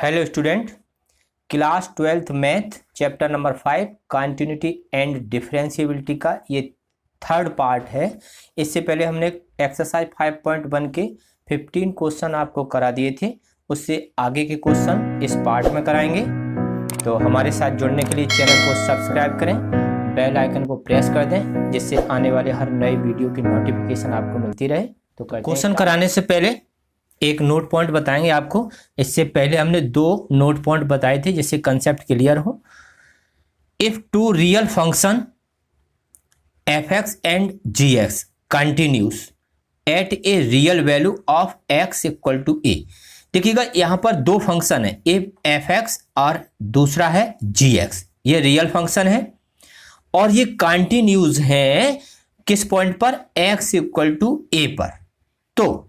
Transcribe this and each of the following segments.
Hello student, class 12th math chapter number 5 continuity and differentiability का ये third part है। इससे पहले हमने एक्सरसाइज 5.1 के 15 क्वेश्चन आपको करा दिए थे, उससे आगे के क्वेश्चन इस पार्ट में कराएंगे। तो हमारे साथ जुड़ने के लिए चैनल को सब्सक्राइब करें, बेल आइकन को प्रेस कर दें, जिससे आने वाले हर नए वीडियो की नोटिफिकेशन आपको मिलती रहे। तो क्वेश्चन कराने से पहले एक नोट पॉइंट बताएंगे आपको। इससे पहले हमने 2 नोट पॉइंट बताए थे जिससे कंसेप्ट क्लियर हो। If two real function F X and G X continuous at a real value of X equal to A. देखिएगा यहां पर 2 फंक्शन है, एक एफ एक्स और दूसरा है जी एक्स। ये रियल फंक्शन है और ये कंटिन्यूस है किस पॉइंट पर? एक्स इक्वल टू ए पर। तो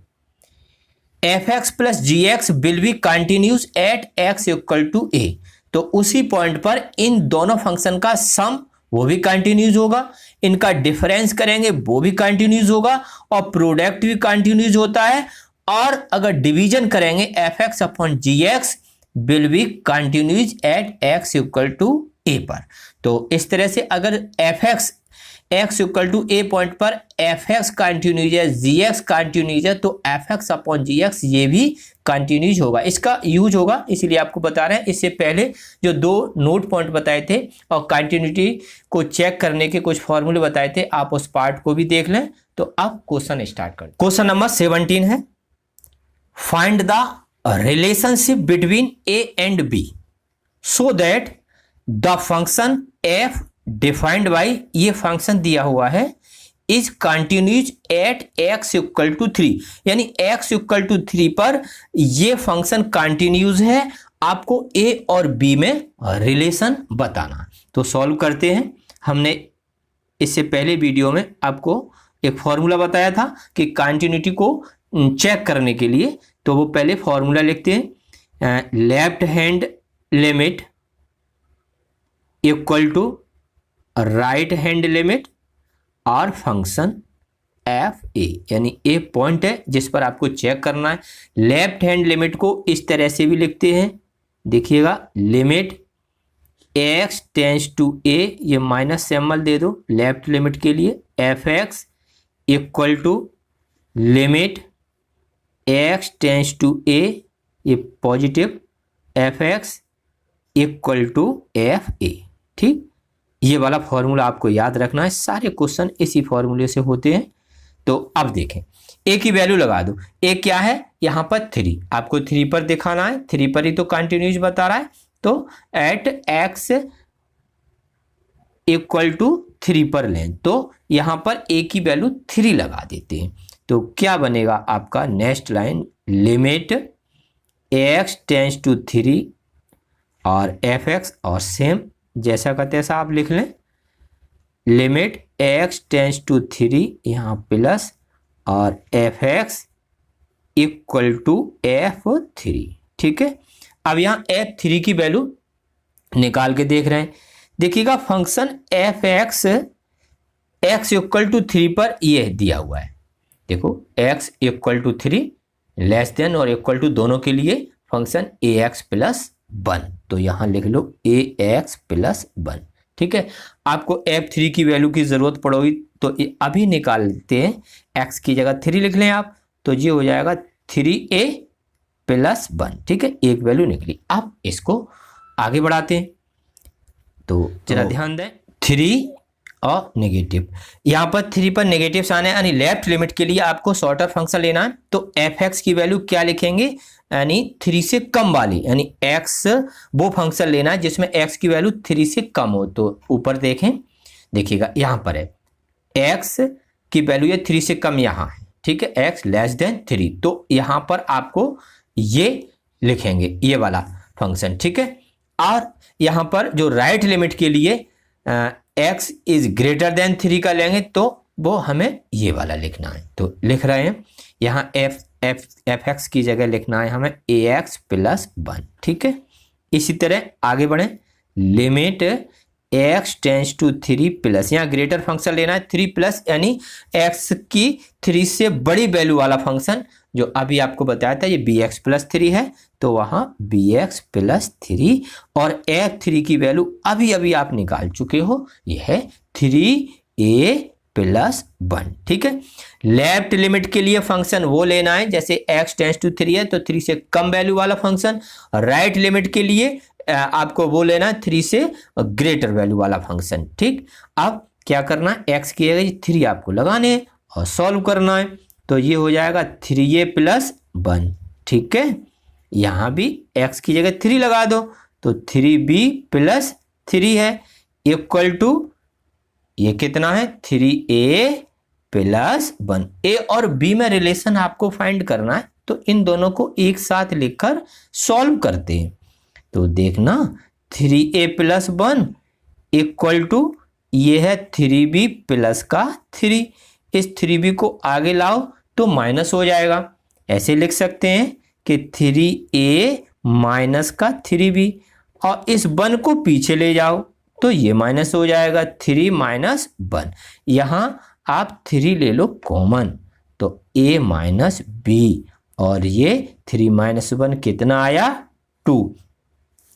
F X plus G X will be continuous at x equal to A. तो उसी पॉइंट पर इन दोनों फंक्शन का सम वो भी कंटिन्यूस होगा, इनका डिफरेंस करेंगे वो भी कंटिन्यूस होगा और प्रोडक्ट भी कंटिन्यूस होता है। और अगर डिवीजन करेंगे F X upon G X will be continuous at x equal to A पर। तो इस तरह से अगर F X X equal to A point पर एफ एक्स कंटिन्यूज है, जी एक्स कंटिन्यूज है, तो F X upon G X ये भी कंटिन्यूज होगा, इसका यूज होगा, इसीलिए आपको बता रहे हैं। इससे पहले जो 2 नोट पॉइंट बताए थे और कंटिन्यूटी को चेक करने के कुछ फॉर्मूले बताए थे, आप उस पार्ट को भी देख लें। तो अब क्वेश्चन स्टार्ट करें। क्वेश्चन नंबर 17 है, find the relationship between A and B so that the function F defined by, ये फंक्शन दिया हुआ है, is continues at x equal to 3, यानी एक्स इक्वल टू 3 पर ये फंक्शन कंटिन्यूज है। आपको ए और बी में रिलेशन बताना। तो सॉल्व करते हैं। हमने इससे पहले वीडियो में आपको एक फॉर्मूला बताया था कि कंटिन्यूटी को चेक करने के लिए, तो वो पहले फॉर्मूला लिखते हैं, left hand limit equal to right hand limit और फंक्शन एफ ए, यानी ए पॉइंट है जिस पर आपको चेक करना है। लेफ्ट हैंड लिमिट को इस तरह से भी लिखते हैं, देखिएगा, limit X tends to A, ये माइनस सिंबल दे दो लेफ्ट लिमिट के लिए, F X equal to limit X tends to A, ये positive, F X equal to F A. ठीक, ये वाला फॉर्मूला आपको याद रखना है, सारे क्वेश्चन इसी फॉर्मूले से होते हैं। तो अब देखें, ए की वैल्यू लगा दो। ए क्या है? यहां पर 3, आपको 3 पर दिखाना है, 3 पर ही तो कंटिन्यूस बता रहा है। तो एट एक्स इक्वल टू 3 पर लें, तो यहां पर ए की वैल्यू 3 लगा देते हैं। तो क्या बनेगा आपका next line, limit X tends to 3 और एफ एक्स, और सेम जैसा का तैसा आप लिख लें, लिमिट एक्स टेंस टू 3 यहाँ प्लस और F X equal to F3। ठीक है, अब यहाँ F3 की वैल्यू निकाल के देख रहे हैं। देखिएगा function F X X equal to 3 पर ये दिया हुआ है। देखो x equal to 3 less than और इक्वल टू दोनों के लिए फंक्शन ax प्लस 1, तो यहां लिख लो ax प्लस 1। ठीक है, आपको F3 की वैल्यू की जरूरत पड़ोगी तो अभी निकालते हैं, x की जगह 3 लिख लें आप, तो ये हो जाएगा 3a प्लस 1। ठीक है, एक वैल्यू निकली। अब इसको आगे बढ़ाते हैं, तो जरा ध्यान दें, 3 और नेगेटिव, यहां पर 3 पर नेगेटिव आने, यानी लेफ्ट लिमिट के लिए आपको शॉर्टर फंक्शन लेना है। तो एफ एक्स की वैल्यू क्या लिखेंगे? यानी 3 से कम वाली, यानी x वो फंक्शन लेना है जिसमें x की वैल्यू 3 से कम हो। तो ऊपर देखें, देखिएगा यहां पर है x की वैल्यू ये 3 से कम यहां है। ठीक है, x लेस देन 3, तो यहां पर आपको ये लिखेंगे, ये वाला फंक्शन। ठीक है, और यहां पर जो राइट लिमिट के लिए x इज ग्रेटर देन 3 का लेंगे, तो वो हमें ये वाला लिखना है। तो लिख रहे हैं यहाँ एफ एक्स की जगह लिखना है हमें ax प्लस 1। ठीक है, इसी तरह आगे बढ़े, limit x tends to 3 plus, यहाँ ग्रेटर फंक्शन लेना है 3 प्लस, यानी x की 3 से बड़ी वैल्यू वाला फंक्शन जो अभी आपको बताया था, ये bx प्लस 3 है, तो वहां bx प्लस 3 और f3 की वैल्यू अभी अभी आप निकाल चुके हो, यह है 3a प्लस 1। ठीक है, लेफ्ट लिमिट के लिए फंक्शन वो लेना है जैसे x टेंस टू 3 है तो 3 से कम वैल्यू वाला फंक्शन, राइट लिमिट के लिए आपको वो लेना है 3 से ग्रेटर वैल्यू वाला फंक्शन। ठीक, अब क्या करना है, x की जगह 3 आपको लगाने हैं और सॉल्व करना है, तो ये हो जाएगा 3a प्लस 1। ठीक है, यहां भी x की जगह 3 लगा दो तो 3b प्लस 3 है इक्वल टू, ये कितना है 3a प्लस 1। a और b में रिलेशन आपको फाइंड करना है, तो इन दोनों को एक साथ लिखकर सॉल्व करते हैं। तो देखना 3a प्लस 1 इक्वल टू, ये है 3b प्लस का 3, इस 3b को आगे लाओ तो माइनस हो जाएगा, ऐसे लिख सकते हैं कि 3a माइनस का 3b, और इस 1 को पीछे ले जाओ तो ये माइनस हो जाएगा 3 माइनस 1। यहां आप 3 ले लो कॉमन तो a माइनस b, और ये 3 माइनस 1 कितना आया 2।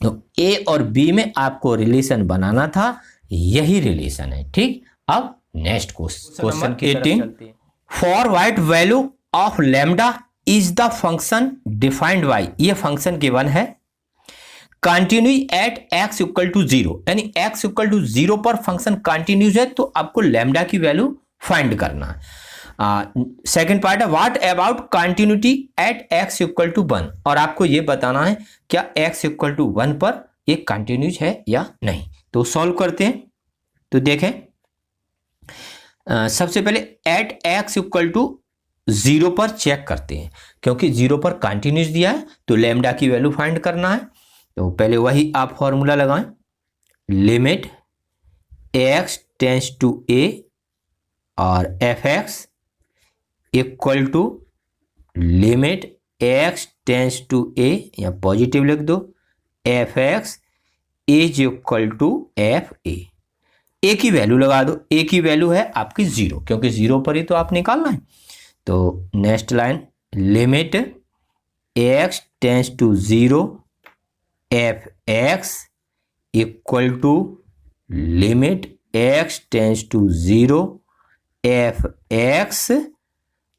तो a और b में आपको रिलेशन बनाना था, यही रिलेशन है। ठीक, अब next question 18, for what value of lambda is the function defined by, ये फंक्शन गिवन है continue at x equal to 0, यानी x इक्वल टू 0 पर फंक्शन कंटिन्यूज है, तो आपको लैम्डा की वैल्यू फाइंड करना है। सेकंड पार्ट है what about continuity at x equal to 1, और आपको ये बताना है क्या x इक्वल टू 1 पर ये कंटिन्यूज है या नहीं। तो सॉल्व करते हैं, तो देखें सबसे पहले एट x इक्वल टू 0 पर चेक करते हैं, क्योंकि 0 पर कंटिन्यूज दिया है तो लैम्डा की वैल्यू फाइंड करना है। तो पहले वही आप फॉर्मूला लगाएं, limit x tends to a और fx equal to limit x tends to a, या पॉजिटिव लिख दो, fx is equal to fa। a की वैल्यू लगा दो, a की वैल्यू है आपकी 0, क्योंकि 0 पर ही तो आप निकालना है। तो next line limit x tends to 0 fx equal to limit x tends to 0 fx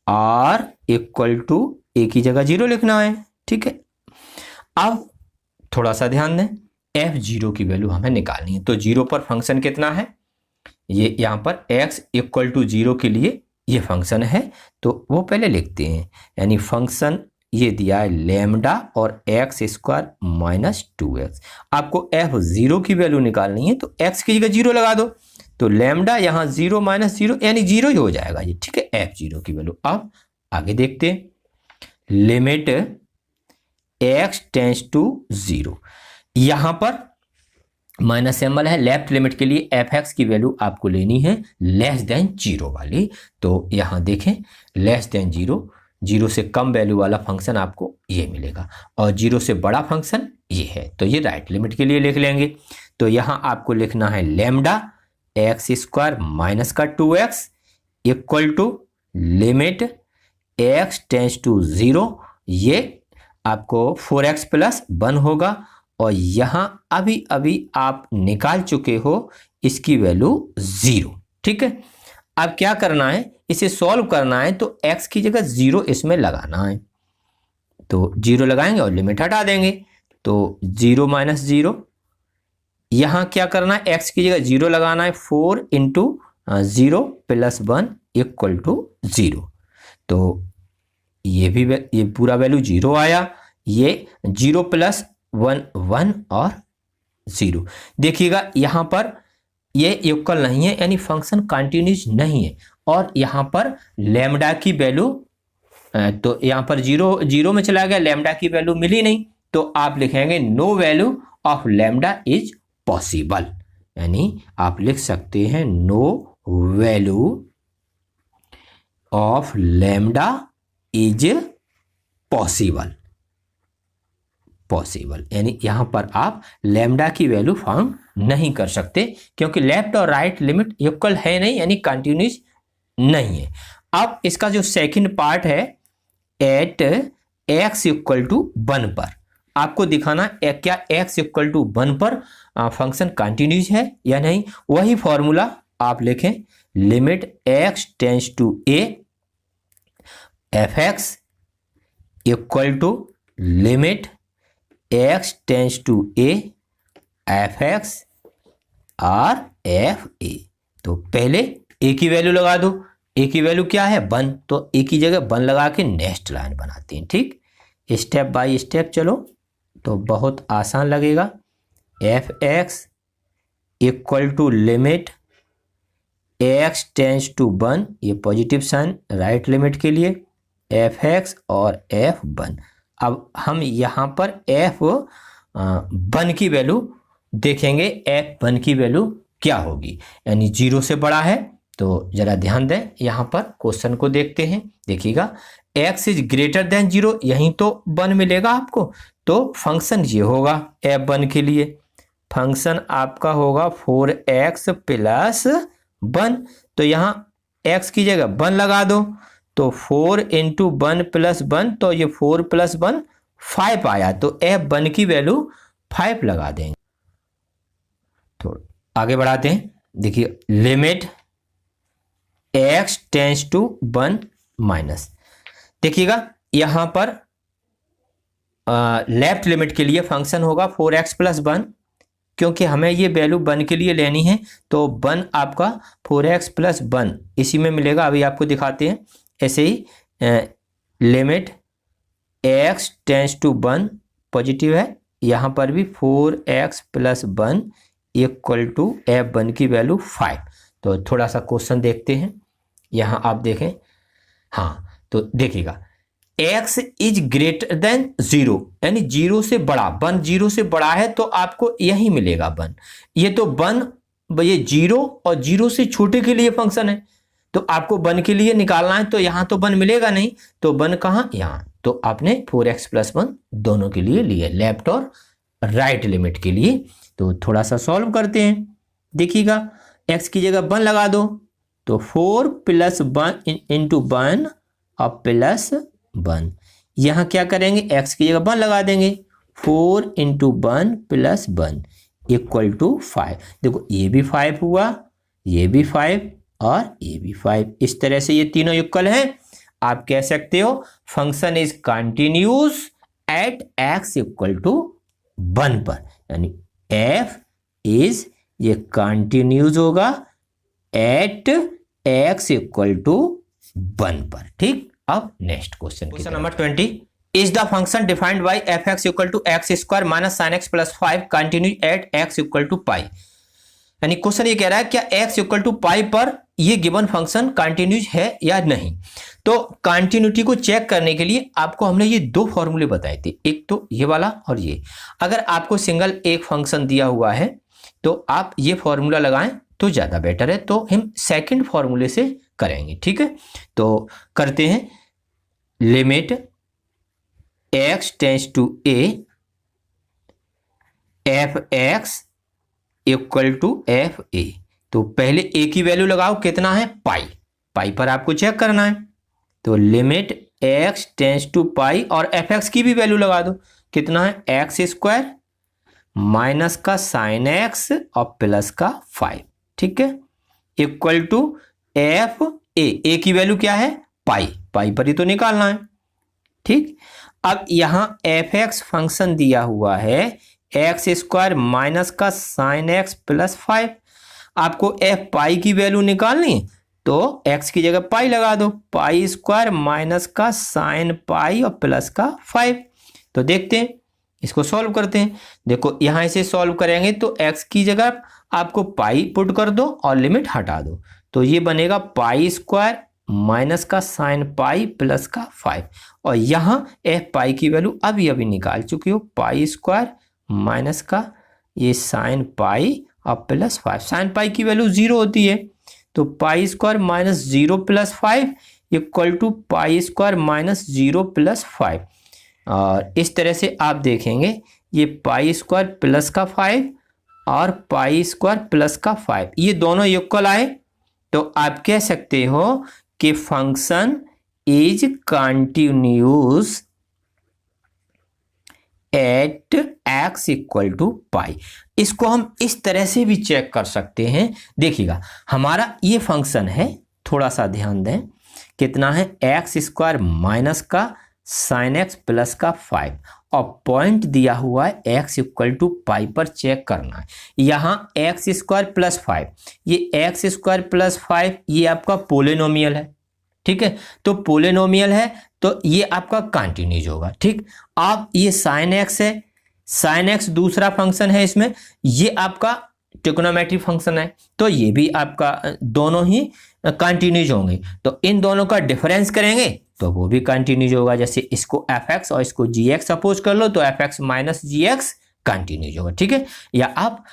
और इक्वल टू a की जगह 0 लिखना है। ठीक है, अब थोड़ा सा ध्यान दें, f0 की वैल्यू हमें निकालनी है, तो 0 पर फंक्शन कितना है, ये यहां पर x इक्वल टू 0 के लिए ये फंक्शन है, तो वो पहले लिखते हैं, यानी फंक्शन ये दिया है लैम्डा और एक्स स्क्वायर माइनस 2x। आपको f0 की वैल्यू निकालनी है, तो x की जगह 0 लगा दो, तो लैम्डा यहाँ 0 माइनस 0 यानी 0 ही हो जाएगा ये। ठीक है, f0 की वैल्यू। अब आगे देखते हैं, लिमिट x टेंस टू 0, यहां पर माइनस सिंबल है, लेफ्ट लिमिट के लिए fx की वैल्यू आपको लेनी है लेस देन 0 वाली। तो यहां देखें लेस देन 0, 0 से कम वैल्यू वाला फंक्शन आपको ये मिलेगा, और 0 से बड़ा फंक्शन ये है, तो ये राइट लिमिट के लिए लिख लेंगे। तो यहां आपको लिखना है लैम्डा एक्स स्क्वायर माइनस का 2x equal to limit x tends to 0, ये आपको 4x प्लस 1 होगा, और यहां अभी अभी आप निकाल चुके हो इसकी वैल्यू 0। ठीक है, अब क्या करना है, इसे सॉल्व करना है, तो x की जगह 0 इसमें लगाना है, तो 0 लगाएंगे और लिमिट हटा देंगे, तो 0 माइनस 0, यहां क्या करना है, x की जगह 0 लगाना है, 4 इंटू 0 प्लस 1 इक्वल टू 0। तो ये पूरा वैल्यू 0 आया, ये 0 प्लस 1 1 और 0। देखिएगा यहां पर ये इक्वल नहीं है, यानी फंक्शन कंटिन्यूस नहीं है, और यहां पर लैम्डा की वैल्यू, तो यहां पर 0 में चला गया, लैम्डा की वैल्यू मिली नहीं, तो आप लिखेंगे no value of lambda is possible, यानी आप लिख सकते हैं no value of lambda is possible. Possible, यानी यहाँ पर आप लैम्डा की वैल्यू फाउंड नहीं कर सकते क्योंकि लेफ्ट और राइट लिमिट इक्वल है नहीं, यानी कंटिन्यूस नहीं है। अब इसका जो सेकंड पार्ट है, एट x इक्वल टू 1 पर आपको दिखाना है क्या x इक्वल टू 1 पर फंक्शन कंटिन्यूस है या नहीं। वही फॉर्मूला आप लिखें, limit x tends to a fx equal to limit x tends to a fx और fa। तो पहले a की वैल्यू लगा दो, a की वैल्यू क्या है 1, तो a की जगह 1 लगा के नेक्स्ट लाइन बनाते हैं। ठीक, स्टेप बाय स्टेप चलो तो बहुत आसान लगेगा। fx equal to limit x tends to 1, ये पॉजिटिव साइन राइट लिमिट के लिए, fx और f1। अब हम यहाँ पर f1 की वैल्यू देखेंगे, f1 की वैल्यू क्या होगी, यानी 0 से बड़ा है। तो जरा ध्यान दें, यहाँ पर क्वेश्चन को देखते हैं। देखिएगा x इज ग्रेटर देन 0, यहीं तो 1 मिलेगा आपको, तो फंक्शन ये होगा f1 के लिए। फंक्शन आपका होगा 4x प्लस 1, तो यहाँ x की जगह 1 लगा दो, तो 4 इंटू 1 प्लस 1, तो ये 4 प्लस 1 5 आया, तो f1 की वैल्यू 5 लगा देंगे। तो आगे बढ़ाते हैं। देखिए limit x tends to 1 minus, देखिएगा यहाँ पर लेफ्ट लिमिट के लिए फंक्शन होगा 4x प्लस 1, क्योंकि हमें ये वैल्यू 1 के लिए लेनी है, तो 1 आपका 4x प्लस 1 इसी में मिलेगा। अभी आपको दिखाते हैं। ऐसे ही limit x tends to 1 positive है, यहाँ पर भी 4x plus 1 equal to f1 की वैल्यू 5। तो थोड़ा सा क्वेश्चन देखते हैं, यहाँ आप देखें। हाँ, तो देखिएगा x इज ग्रेटर देन 0, यानी 0 से बड़ा, 1 0 से बड़ा है तो आपको यही मिलेगा 1। ये तो 1, ये 0 और 0 से छोटे के लिए फंक्शन है, तो आपको 1 के लिए निकालना है, तो यहाँ तो 1 मिलेगा नहीं, तो 1 कहाँ, यहाँ। तो आपने 4x प्लस 1 दोनों के लिए लिए, लेफ्ट और राइट लिमिट के लिए। तो थोड़ा सा सॉल्व करते हैं। देखिएगा x की जगह 1 लगा दो, तो 4 प्लस 1 इंटू 1 और प्लस 1। यहाँ क्या करेंगे, x की जगह 1 लगा देंगे, 4 इंटू 1 प्लस 1 इक्वल टू 5। देखो ये भी 5 हुआ, ये भी 5 और ये भी 5। इस तरह से ये तीनों इक्वल हैं। आप कह सकते हो function is continuous at x equal to 1 पर, यानी f इज, ये कंटिन्यूस होगा एट x इक्वल टू 1 पर। ठीक, अब next question number 20, is the function defined by fx equal to x square minus sine x plus 5 continue at x equal to pi. यानी question ये कह रहा है क्या x इक्वल टू पाई पर ये गिवन फंक्शन कंटिन्यूस है या नहीं। तो कंटिन्यूटी को चेक करने के लिए आपको हमने ये दो फॉर्मूले बताए थे, एक तो ये वाला और ये। अगर आपको सिंगल एक फंक्शन दिया हुआ है तो आप ये फॉर्मूला लगाएं तो ज्यादा बेटर है, तो हम सेकंड फॉर्मूले से करेंगे। ठीक है, तो करते हैं। Limit x tends to a f(x) equal to fa। तो पहले a की वैल्यू लगाओ, कितना है पाई, पाई पर आपको चेक करना है। तो लिमिट x टेंस टू पाई और fx की भी वैल्यू लगा दो, कितना है x स्क्वायर माइनस का साइन x और प्लस का 5। ठीक है, इक्वल टू एफ ए की वैल्यू क्या है पाई, पाई पर ही तो निकालना है। ठीक, अब यहां fx फंक्शन दिया हुआ है x स्क्वायर माइनस का साइन x प्लस 5। आपको f पाई की वैल्यू निकालनी है तो x की जगह पाई लगा दो, पाई स्क्वायर माइनस का साइन पाई और प्लस का 5। तो देखते हैं, इसको सॉल्व करते हैं। देखो यहां इसे सॉल्व करेंगे तो x की जगह आपको पाई पुट कर दो और लिमिट हटा दो, तो ये बनेगा पाई स्क्वायर माइनस का साइन पाई प्लस का 5। और यहाँ f पाई की वैल्यू अभी अभी निकाल चुकी हो, पाई स्क्वायर माइनस का ये साइन पाई और प्लस 5। साइन पाई की वैल्यू 0 होती है, तो pi square minus 0 plus 5 equal to pi square minus 0 plus 5। और इस तरह से आप देखेंगे ये पाई स्क्वायर प्लस का 5 और पाई स्क्वायर प्लस का 5 ये दोनों इक्वल आए, तो आप कह सकते हो कि function is continuous at x equal to pi. इसको हम इस तरह से भी चेक कर सकते हैं। देखिएगा हमारा ये फंक्शन है, थोड़ा सा ध्यान दें, कितना है एक्स स्क्वायर माइनस का साइन एक्स प्लस का 5 और पॉइंट दिया हुआ है एक्स इक्वल टू पाई पर चेक करना है। यहाँ एक्स स्क्वायर प्लस 5, ये एक्स स्क्वायर प्लस 5 ये आपका पोलिनोमियल है, ठीक है। तो पोलिनोमियल है तो ये आपका कंटिन्यूज होगा, ठीक। अब ये साइन एक्स है, साइन एक्स दूसरा फंक्शन है इसमें, ये आपका ट्रिग्नोमेट्री फंक्शन है, तो ये भी आपका दोनों ही कंटिन्यूज होंगे। तो इन दोनों का डिफरेंस करेंगे तो वो भी कंटिन्यूज होगा। जैसे इसको एफ एक्स और इसको जी एक्स सपोज कर लो तो एफ एक्स माइनस जी एक्स कंटिन्यूज होगा, ठीक है। या आप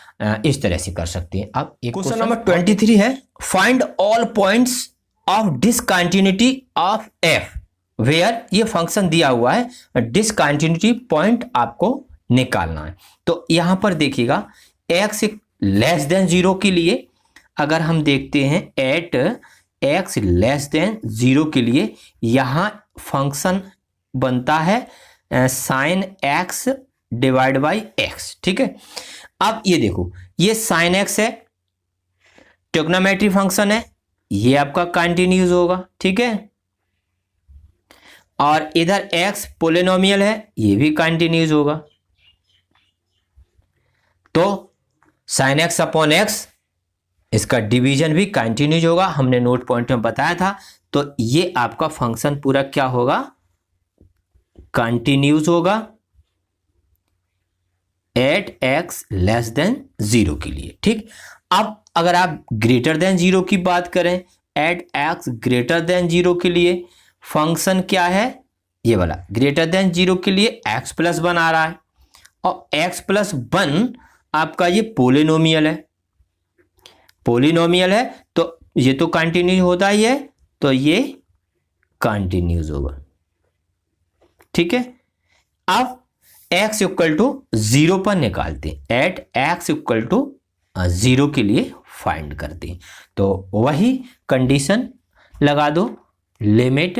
इस तरह से कर सकते हैं। अब क्वेश्चन नंबर 23 है, find all points of discontinuity of F where, ये फंक्शन दिया हुआ है, डिसकंटिन्यूटी पॉइंट आपको निकालना है। तो यहां पर देखिएगा एक्स लेस देन 0 के लिए अगर हम देखते हैं एट एक्स लेस देन 0 के लिए यहां फंक्शन बनता है sine x divide by x, ठीक है। अब ये देखो ये साइन एक्स है, ट्रिग्नोमेट्री फंक्शन है, ये आपका कंटिन्यूज होगा, ठीक है। और इधर एक्स पोलिनोमियल है, ये भी कंटिन्यूज होगा। तो साइन एक्स अपॉन एक्स इसका डिवीजन भी कंटिन्यूज होगा, हमने नोट पॉइंट में बताया था। तो ये आपका फंक्शन पूरा क्या होगा, कंटिन्यूज होगा एट एक्स लेस देन 0 के लिए, ठीक। अब अगर आप ग्रेटर देन 0 की बात करें, एट एक्स ग्रेटर देन 0 के लिए फंक्शन क्या है, ये वाला ग्रेटर देन 0 के लिए एक्स प्लस 1 आ रहा है और एक्स प्लस 1 आपका ये पोलिनोमियल है, पोलिनोमियल है तो ये तो कंटिन्यू होता ही है, तो ये कंटिन्यूज होगा, ठीक है। अब x इक्वल टू 0 पर निकालते हैं, एट x इक्वल टू 0 के लिए फाइंड करते हैं। तो वही कंडीशन लगा दो, लिमिट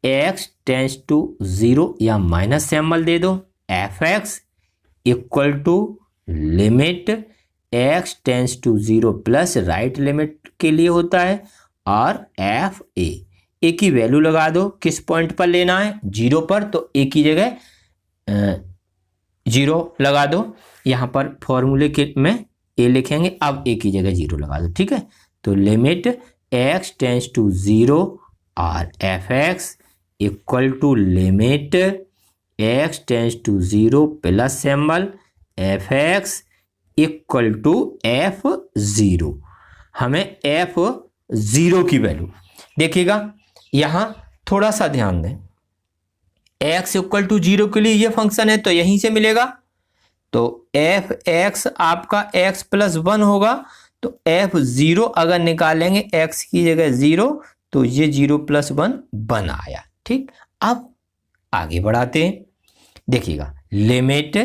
x टेंस टू 0 या माइनस सिंबल दे दो, F X equal to limit x tends to 0 plus right limit के लिए होता है, और एफ ए की वैल्यू लगा दो, किस पॉइंट पर लेना है 0 पर, तो ए की जगह 0 लगा दो। यहाँ पर फॉर्मूले के में ए लिखेंगे, अब ए की जगह 0 लगा दो, ठीक है। तो लिमिट x टेंस टू 0 और F X equal to limit x tends to 0 plus symbol F X equal to F 0। हमें एफ 0 की वैल्यू देखिएगा, यहां थोड़ा सा ध्यान दें, x इक्वल टू 0 के लिए ये फंक्शन है तो यहीं से मिलेगा, तो एफ एक्स आपका x प्लस 1 होगा, तो एफ 0 अगर निकालेंगे x की जगह 0 तो ये 0 प्लस 1 बन आया, ठीक। अब आगे बढ़ाते हैं, देखिएगा limit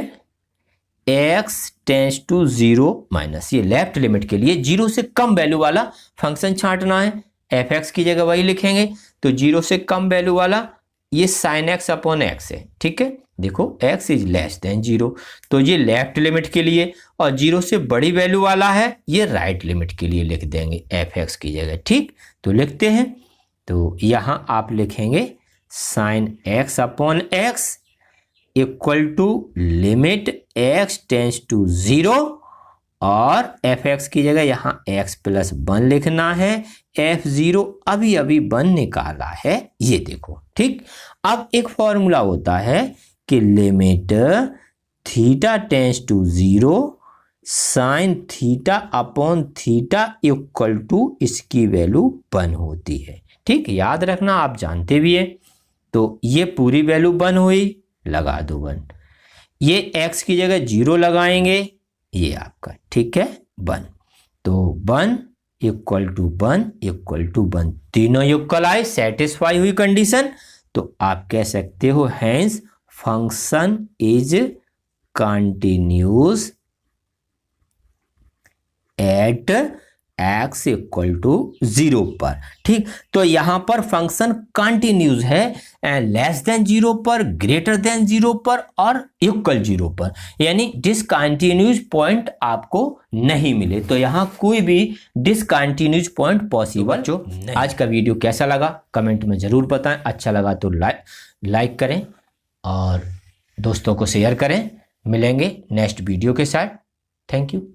x tends to 0 minus, ये लेफ्ट लिमिट के लिए 0 से कम वैल्यू वाला फंक्शन छांटना है, एफ एक्स की जगह वही लिखेंगे, तो 0 से कम वैल्यू वाला ये साइन एक्स अपॉन एक्स है, ठीक है। देखो x इज लेस देन 0 तो ये लेफ्ट लिमिट के लिए, और 0 से बड़ी वैल्यू वाला है ये राइट लिमिट के लिए लिख देंगे एफ एक्स की जगह, ठीक। तो लिखते हैं, तो यहाँ आप लिखेंगे sine X upon X equal to limit x tends to 0 और एफ एक्स की जगह यहाँ x प्लस 1 लिखना है, एफ 0 अभी अभी 1 निकाला है, ये देखो, ठीक। अब एक फॉर्मूला होता है कि limit theta tends to 0 sine theta upon theta equal to इसकी वैल्यू 1 होती है, ठीक। याद रखना, आप जानते भी हैं। तो ये पूरी वैल्यू 1 हुई, लगा दो 1, ये x की जगह 0 लगाएंगे, ये आपका, ठीक है 1, तो 1 इक्वल टू 1 इक्वल टू 1, तीनों इक्वल आए, सेटिस्फाई हुई कंडीशन। तो आप कह सकते हो hence function is continuous at x equal to 0 पर। ठीक, तो यहां पर फंक्शन कंटिन्यूस है लेस देन 0 पर, ग्रेटर देन 0 पर और इक्वल 0 पर, यानी डिसकंटिन्यूस पॉइंट आपको नहीं मिले। तो यहां कोई भी डिसकंटिन्यूस पॉइंट पॉसिबल जो नहीं। आज का वीडियो कैसा लगा कमेंट में जरूर बताएं, अच्छा लगा तो लाइक करें और दोस्तों को शेयर करें। मिलेंगे नेक्स्ट वीडियो के साथ। Thank you.